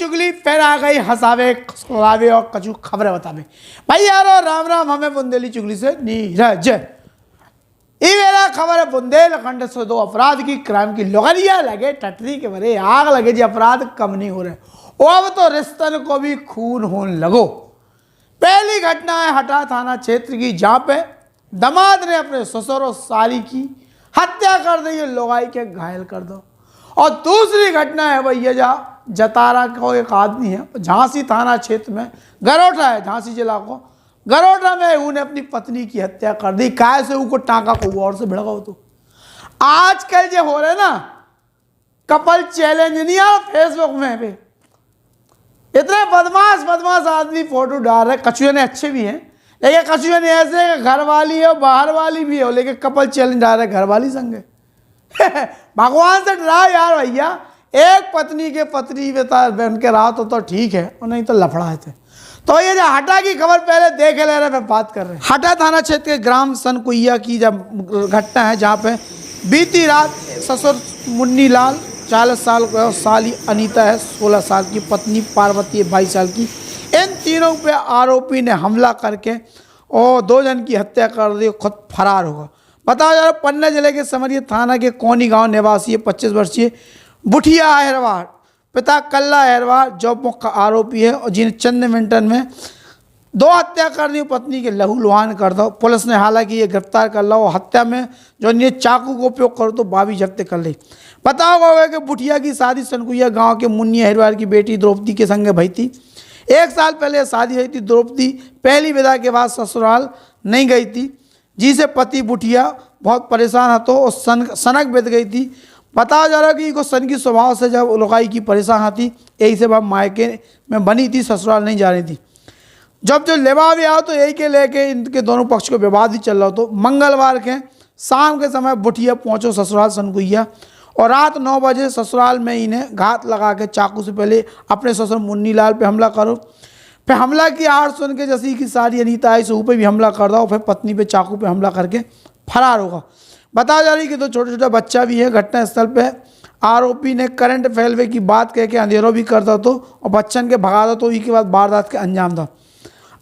चुगली फिर आ गई हंसावे खसलावे और कछु खबरें बतावे। भाई यारो राम राम, हमें बुंदेली चुगली से नीरज। ये मेरा खबर है बुंदेलखंड से दो अपराध की क्राइम की लोगरिया लगे टटरी के भरे आग लगे जी, अपराध कम नहीं हो रहे, अब तो रिश्तन को भी खून होने लगो। पहली घटना है हटा थाना क्षेत्र की, जहां पे दामाद ने अपने ससुर और साली की हत्या कर दी, लोगाई के घायल कर दो। और दूसरी घटना है भैया जहाँ जतारा को एक आदमी है, झांसी थाना क्षेत्र में गरोटा है, झांसी जिला को गरोटा में उन्हें अपनी पत्नी की हत्या कर दी। काय से उनको टांका को और से भिड़का हो। तो आजकल जो हो रहे ना कपल चैलेंज नहीं आ फेसबुक में पे, इतने बदमाश आदमी फोटो डाल रहे। कछुए ने अच्छे भी हैं, लेकिन कछुए ने ऐसे घर वाली है बाहर वाली भी हो, लेकिन कपल चैलेंज डाल रहे घर वाली संग भगवान से डरा यार भैया, एक पत्नी के पत्नी बन के रहा तो ठीक है, और नहीं तो लफड़ा है। तो ये जो हटा की खबर पहले देख ले रहे, फिर बात कर रहे हैं। हटा थाना क्षेत्र के ग्राम सनकुइया की जब घटना है, जहाँ पे बीती रात ससुर मुन्नी लाल 40 साल का, साली अनीता है 16 साल की, पत्नी पार्वती है 22 साल की, इन तीनों पे आरोपी ने हमला करके और 2 जन की हत्या कर दी, खुद फरार होगा। बताया जा रहा पन्ना जिले के समरिया थाना के कोनी गांव निवासी है 25 वर्षीय बुठिया अहरवार, पिता कल्ला अहरवार जो मुख्य आरोपी है, और जिन्हें चंद मिनटों में 2 हत्या कर दी, पत्नी के लहू लुहान कर दो। पुलिस ने हालांकि ये गिरफ्तार कर लो, हत्या में जो ये चाकू का उपयोग करो तो 22 जब्त कर ली। बताओ गया कि बुठिया की शादी सनकुइया गांव के मुन्नी अहरवार की बेटी द्रौपदी के संग भई थी। 1 साल पहले शादी हुई थी। द्रौपदी पहली विदा के बाद ससुराल नहीं गई थी, जिसे पति बुठिया बहुत परेशान हतो और सनक बित गई थी। बताया जा रहा है कि इनको सन की स्वभाव से जब लोगाई की परेशान आती, यही से वह मायके में बनी थी, ससुराल नहीं जा रही थी। जब जो लेवा भी आओ तो यही के लेके इनके दोनों पक्ष को विवाद ही चल रहा। तो मंगलवार के शाम के समय बुठिया पहुंचो ससुराल सनकुइया, और रात 9 बजे ससुराल में इन्हें घात लगा के चाकू से पहले अपने ससुर मुन्नी लाल पे हमला करो, फिर हमला की आड़ सुन के जैसी की सारी अनीता आई सो ऊपर भी हमला कर दो, फिर पत्नी पे चाकू पे हमला करके फरार होगा। बताया जा रही कि 2 छोटे बच्चा भी है। घटनास्थल पे आरोपी ने करंट फैलवे की बात कह के अंधेरों भी कर दो तो, और बच्चन के भगा दो तो इसके बाद वारदात के अंजाम दो।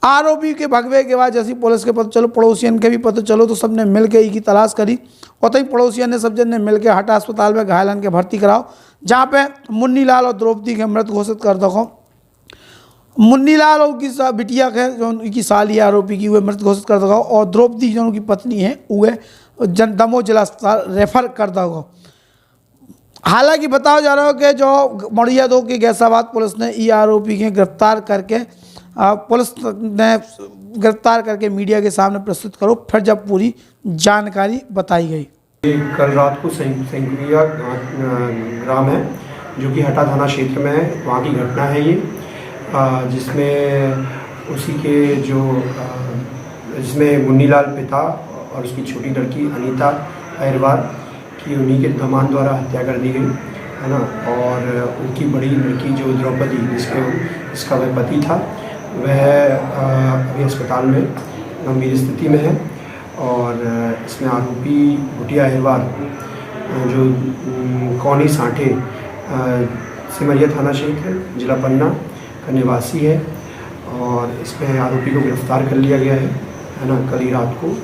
आरोपी के भगवे के बाद जैसी पुलिस के पता चलो, पड़ोसियन के भी पता चलो, तो सबने मिल के की तलाश करी, और तभी पड़ोसियन ने सब जन ने मिल के हटा अस्पताल में घायलन के भर्ती कराओ, जहाँ पे मुन्नी लाल और द्रौपदी के मृत घोषित कर दो। मुन्नी लाल और उनकी बिटिया के जो उनकी साली आरोपी की, हुए मृत घोषित कर दो, और द्रौपदी जो उनकी पत्नी है वह दमोह जिला अस्पताल रेफर कर दो। हालांकि बताया जा रहा है कि जो मड़िया 2 की गैसाबाद पुलिस ने ई आरोपी के गिरफ्तार करके गिरफ्तार करके मीडिया के सामने प्रस्तुत करो, फिर जब पूरी जानकारी बताई गई। कल रात को सनकुइया ग्राम है जो कि हटा थाना क्षेत्र में है, वहाँ की घटना है ये, जिसमें उसी के जो जिसमें मुन्नी लाल पिता और उसकी छोटी लड़की अनीता अहरवार की उन्हीं के दामाद द्वारा हत्या कर दी गई है ना। और उनकी बड़ी लड़की जो द्रौपदी जिसका वह पति था, वह अभी अस्पताल में गंभीर स्थिति में है। और इसमें आरोपी बुठिया अहरवार जो कौनी सांठे सिमरिया थाना क्षेत्र जिला पन्ना का निवासी है, और इसमें आरोपी को गिरफ्तार कर लिया गया है ना, कल ही रात को।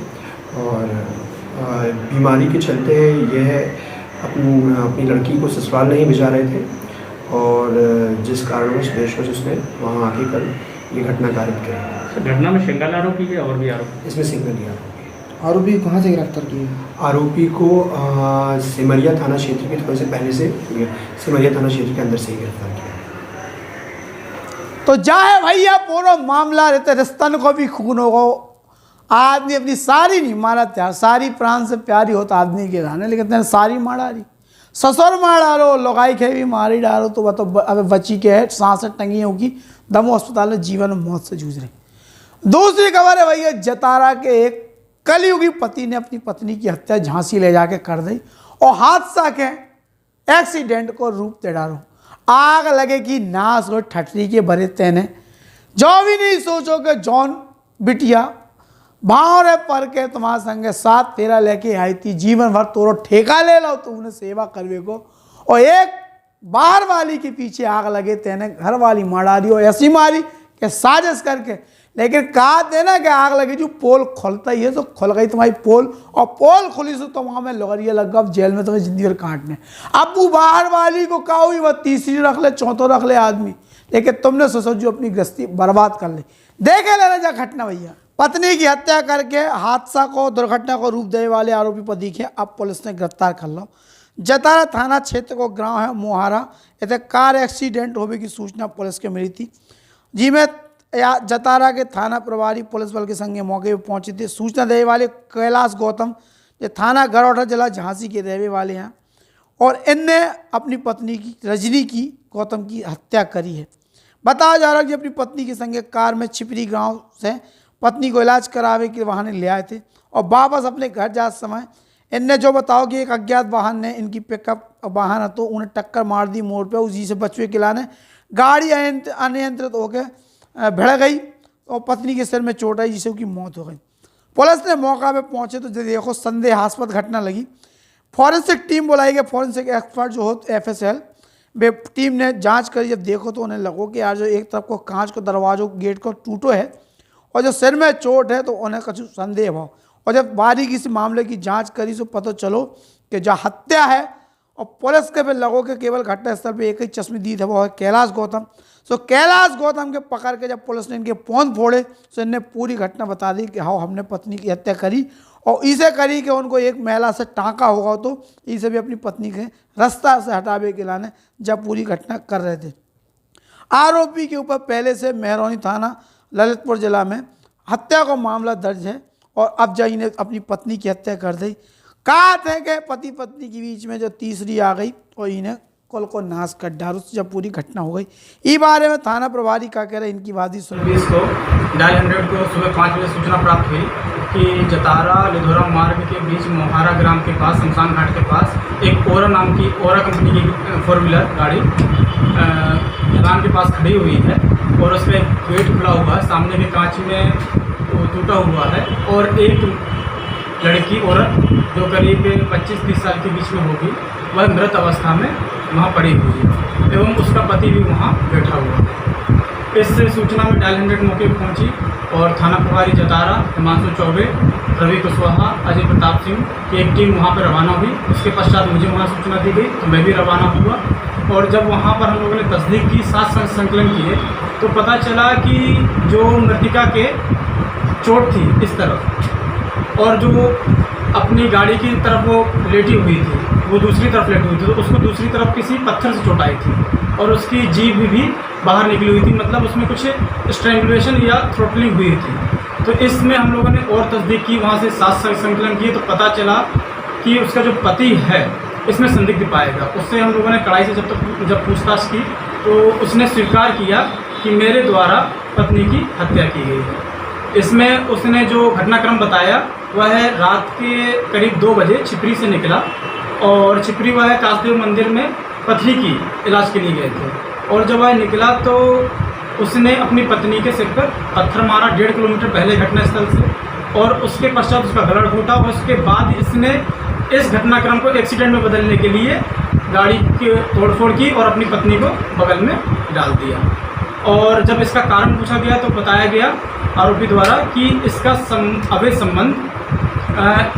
और बीमारी के चलते यह अपनी लड़की को ससुराल नहीं भिजा रहे थे, और जिस कारणवश बेशवश उसने वहाँ आके कल ये घटना कारित करी। घटना में सिंगल आरोपी है और भी आरोपी? इसमें सिंगल ही आरोपी कहाँ से गिरफ्तार किए? आरोपी को सिमरिया थाना क्षेत्र के थोड़े से पहले से सिमरिया थाना क्षेत्र के अंदर से ही गिरफ्तार किया। तो जाए भैया पूरा मामला रहते रिश्तन को भी खून होगा। आदमी अपनी सारी नहीं मारा था, सारी प्राण से प्यारी होता आदमी के रहने, लेकिन तेने सारी मारा रही, ससुर मार डालो, लोगाई के भी मारी डालो, तो बताओ अब बच्ची के है सांसें टंगी होगी, दमोह अस्पताल में जीवन मौत से जूझ रही। दूसरी खबर है भैया जतारा के एक कलयुगी पति ने अपनी पत्नी की हत्या झांसी ले जाके कर दी, और हादसा के एक्सीडेंट को रूप दे डालो। आग लगे कि नाश हो ठटरी के भरे तेने, जो भी नहीं सोचो कि जॉन बिटिया भावरे पर के तुम्हारे संगे 7 फेरा लेके आई थी, जीवन भर तोरो ठेका ले लो तो उन्हें सेवा करवे को, और एक बाहर वाली के पीछे आग लगे, तेने घर वाली मारा दी और ऐसी मारी कि साजिश करके। लेकिन कहा थे ना कि आग लगी जो पोल खुलता ही है, तो खुल गई तुम्हारी पोल, और पोल खुली से तो वहाँ में लौरिया लग गया, अब जेल में तुम्हें जिंदगी भर काटने। अब वो बाहर वाली को कहा हुई वह तीसरी रख ले, चौथों रख ले आदमी, लेकिन तुमने सोचो जो अपनी गृहस्थी बर्बाद कर ले। देखे लेना जा घटना भैया। पत्नी की हत्या करके हादसा को दुर्घटना को रूप देने वाले आरोपी पर दिखे अब पुलिस ने गिरफ्तार कर लो। जतारा थाना क्षेत्र को गांव है मोहारा, इतने कार एक्सीडेंट होने की सूचना पुलिस के मिली थी, जिसमें जतारा के थाना प्रभारी पुलिस बल के संगे मौके पर पहुंचे थे। सूचना देने वाले कैलाश गौतम जो थाना गरौठा जिला झांसी के रहने वाले हैं, और इनने अपनी पत्नी की रजनी की गौतम की हत्या करी है। बताया जा रहा है कि अपनी पत्नी के संगे कार में छिपरी गांव से पत्नी को इलाज करावे के वाहन ले आए थे, और वापस अपने घर जाते समय इनने जो बताओ कि एक अज्ञात वाहन ने इनकी पिकअप वाहन है तो उन्हें टक्कर मार दी मोड़ पे। उसी से बचवे के लाने गाड़ी अनियंत्रित होकर भिड़ गई और पत्नी के सिर में चोट आई, जिससे उसकी मौत हो गई। पुलिस ने मौका पे पहुंचे तो देखो संदेहास्पद घटना लगी। फॉरेंसिक टीम बुलाई गई, फॉरेंसिक एक्सपर्ट जो हो FSL वे टीम ने जांच करी। जब देखो तो उन्हें लगो कि यार जो एक तरफ को कांच को दरवाजों गेट को टूटो है और जो सिर में चोट है, तो उन्हें कुछ संदेह हो। और जब बारीकी से मामले की जांच करी तो पता चलो कि जो हत्या है, और पुलिस के पे लगो कि केवल घटनास्थल पे एक ही चश्मदीद है, वो है कैलाश गौतम। तो कैलाश गौतम के पकड़ के जब पुलिस ने इनके पोंद फोड़े तो इनने पूरी घटना बता दी कि हाँ हमने पत्नी की हत्या करी, और इसे करी कि उनको एक महिला से टाँका होगा तो इसे भी अपनी पत्नी के रास्ता से हटावे के लाने जब पूरी घटना कर रहे थे। आरोपी के ऊपर पहले से मेहरौनी थाना ललितपुर जिला में हत्या का मामला दर्ज है, और अब जब इन्हें अपनी पत्नी की हत्या कर दी। कहा थे कि पति पत्नी के बीच में जो तीसरी आ गई और इन्हें कुल को नाश कर डाल, जब पूरी घटना हो गई। इस बारे में थाना प्रभारी का कह रहे इनकी बात सुन। 20 को डायल 100 को सुबह 5 बजे सूचना प्राप्त हुई कि जतारा लिधौरा मार्ग के बीच मोहारा ग्राम के पास शमशान घाट के पास एक ओरा नाम की ओरा कंपनी की 4 व्हीलर गाड़ी मैदान के पास खड़ी हुई है, और उस पर गेट खुला हुआ है, सामने के कांच में वो टूटा हुआ है, और एक लड़की औरत जो करीब 25-30 साल के बीच में होगी वह मृत अवस्था में वहाँ पड़ी हुई है, एवं उसका पति भी वहाँ बैठा हुआ है। इस सूचना में डायल 100 मौके पर पहुँची, और थाना प्रभारी जतारा हिमांशु चौबे, रवि कुशवाहा, अजय प्रताप सिंह की एक टीम वहाँ पर रवाना हुई। उसके पश्चात मुझे वहाँ सूचना दी गई तो मैं भी रवाना हुआ, और जब वहाँ पर हम लोगों ने तस्दीक की, साथ संकलन किए, तो पता चला कि जो मृतिका के चोट थी इस तरफ, और जो अपनी गाड़ी की तरफ वो लेटी हुई थी वो दूसरी तरफ लेटी हुई थी, तो उसको दूसरी तरफ किसी पत्थर से चोट आई थी, और उसकी जीभ भी बाहर निकली हुई थी, मतलब उसमें कुछ स्ट्रैंगुलेशन या थ्रोटलिंग हुई थी। तो इसमें हम लोगों ने और तस्दीक की, वहाँ से साथ संकलन किए, तो पता चला कि उसका जो पति है इसमें संदिग्ध पाएगा। उससे हम लोगों ने कड़ाई से जब पूछताछ की तो उसने स्वीकार किया कि मेरे द्वारा पत्नी की हत्या की गई है। इसमें उसने जो घटनाक्रम बताया वह है रात के करीब 2 बजे छिपरी से निकला, और छिपरी वह कासदेव मंदिर में पथरी की इलाज के लिए गए थे, और जब वह निकला तो उसने अपनी पत्नी के सिर पर पत्थर मारा 1.5 किलोमीटर पहले घटनास्थल से, और उसके पश्चात उसका गला घोटा, और उसके बाद इसने इस घटनाक्रम को एक्सीडेंट में बदलने के लिए गाड़ी की तोड़फोड़ की और अपनी पत्नी को बगल में डाल दिया। और जब इसका कारण पूछा गया तो बताया गया आरोपी द्वारा कि इसका अवैध संबंध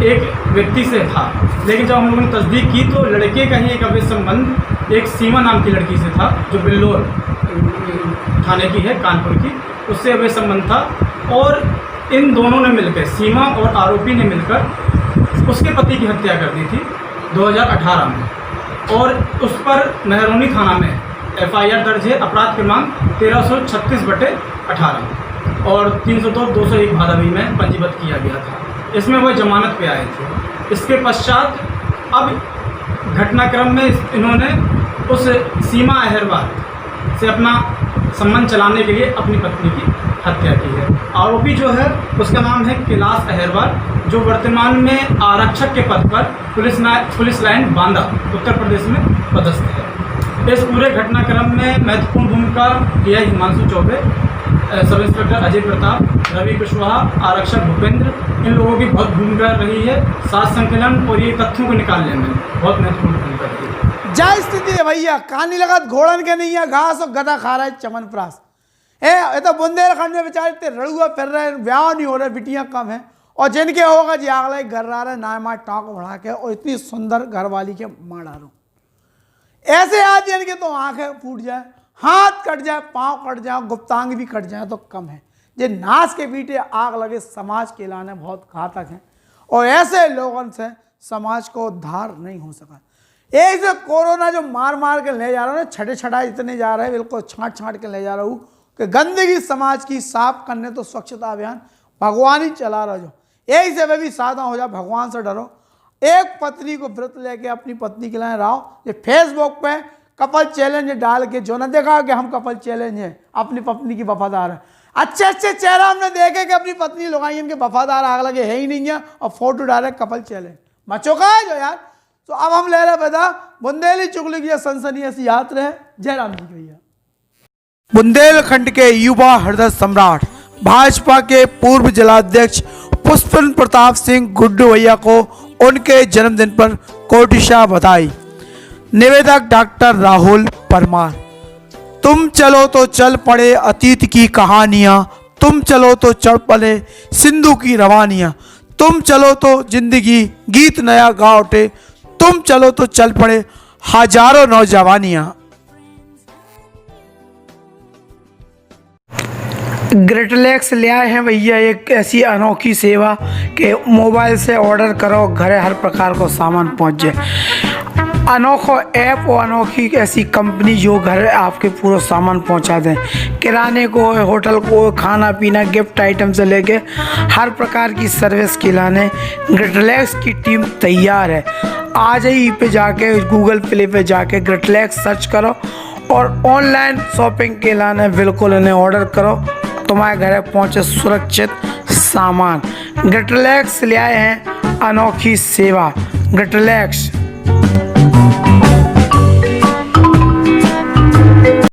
एक व्यक्ति से था, लेकिन जब हम लोगों ने तस्दीक की तो लड़के का ही एक अवैध संबंध एक सीमा नाम की लड़की से था, जो बिल्लोर थाने की है, कानपुर की, उससे अवैध संबंध था। और इन दोनों ने मिलकर, सीमा और आरोपी ने मिलकर उसके पति की हत्या कर दी थी 2018 में, और उस पर मेहरौनी थाना में FIR दर्ज है, अपराध क्रमांक 1336/18 और 302/201 भादवी में पंजीबद्ध किया गया था। इसमें वह जमानत पे आए थे। इसके पश्चात अब घटनाक्रम में इन्होंने उस सीमा अहरवाल से अपना संबंध चलाने के लिए अपनी पत्नी की हत्या की है। आरोपी जो है उसका नाम है कैलाश अहरवाल, जो वर्तमान में आरक्षक के पद पर पुलिस लाइन बांदा उत्तर प्रदेश में पदस्थ है। इस पूरे घटनाक्रम में महत्वपूर्ण भूमिका किया हिमांशु चौबे, सब इंस्पेक्टर अजय प्रताप, रवि कुशवाहा, आरक्षक भूपेंद्र, इन लोगों की बहुत भूमिका रही है। साथ संकलन और ये तथ्यों को निकालने में बहुत महत्वपूर्ण भूमिका रही है। जय स्थिति है भैया, कहानी लगत घोड़न के नहीं है घास और गधा खा रहा है चमनप्राश। ये तो बुंदेलखंड में बेचारे इतने रड़ुआ फिर रहे, ब्याह नहीं हो रहे, बिटियां कम है, और जिनके होगा जी आगला घर रहा है नामा टाँक बढ़ा के, और इतनी सुंदर घरवाली के माँ डालो। ऐसे आदमी इनके तो आंखें फूट जाए, हाथ कट जाए, पाँव कट जाए, गुप्तांग भी कट जाए तो कम है। ये नाश के पीछे आग लगे समाज के लाने बहुत घातक हैं, और ऐसे लोगों से समाज को उद्धार नहीं हो सका। एक जो कोरोना जो मार मार के ले जा रहा है ना, छठे छठा इतने जा रहे हैं, बिल्कुल छाँट छाँट के ले जा रहा हूँ कि गंदगी समाज की साफ करने तो स्वच्छता अभियान भगवान ही चला रहा। जो यही से वे भी सावधान हो जाओ, भगवान से डरो। एक पत्नी को व्रत लेके अपनी पत्नी के लिए रहो। ये फेसबुक पे कपल चैलेंज डाल के जो ना देखा कि हम कपल चैलेंज है, अपनी पत्नी की वफादार है, अच्छे अच्छे चेहरा हमने देखे कि अपनी पत्नी लगाई इनके वफादार आग लगे है ही नहीं है, और फोटो डाले कपल चैलेंज मचो का है जो यार। तो अब हम ले रहे बता बुंदेली चुगली की सनसनी ऐसी यात्रा है। जयराम जी भैया। बुंदेलखंड के युवा हृदय सम्राट भाजपा के पूर्व जिलाध्यक्ष पुष्पन प्रताप सिंह गुड्डू भैया को उनके जन्मदिन पर कोटिशा बधाई। निवेदक डॉक्टर राहुल परमार। तुम चलो तो चल पड़े अतीत की कहानियाँ, तुम चलो तो चढ़ पड़े सिंधु की रवानियाँ, तुम चलो तो जिंदगी गीत नया गा उठे, तुम चलो तो चल पड़े हजारों नौजवानियाँ। ग्रेटलेक्स ले आए हैं भैया एक ऐसी अनोखी सेवा कि मोबाइल से ऑर्डर करो, घरे हर प्रकार को सामान पहुंच जाए। अनोखो ऐप और अनोखी ऐसी कंपनी जो घर आपके पूरा सामान पहुंचा दें, किराने को, होटल को, खाना पीना, गिफ्ट आइटम से लेके हर प्रकार की सर्विस खिलाने ग्रेटलेक्स की टीम तैयार है। आज ही पे जाके गूगल प्ले पे जाके ग्रेटलेक्स सर्च करो और ऑनलाइन शॉपिंग के लाने बिल्कुल इन्हें ऑर्डर करो, तुम्हारे घर पहुँचे सुरक्षित सामान। ग्रेटलेक्स ले आए हैं अनोखी सेवा। ग्रेटलेक्स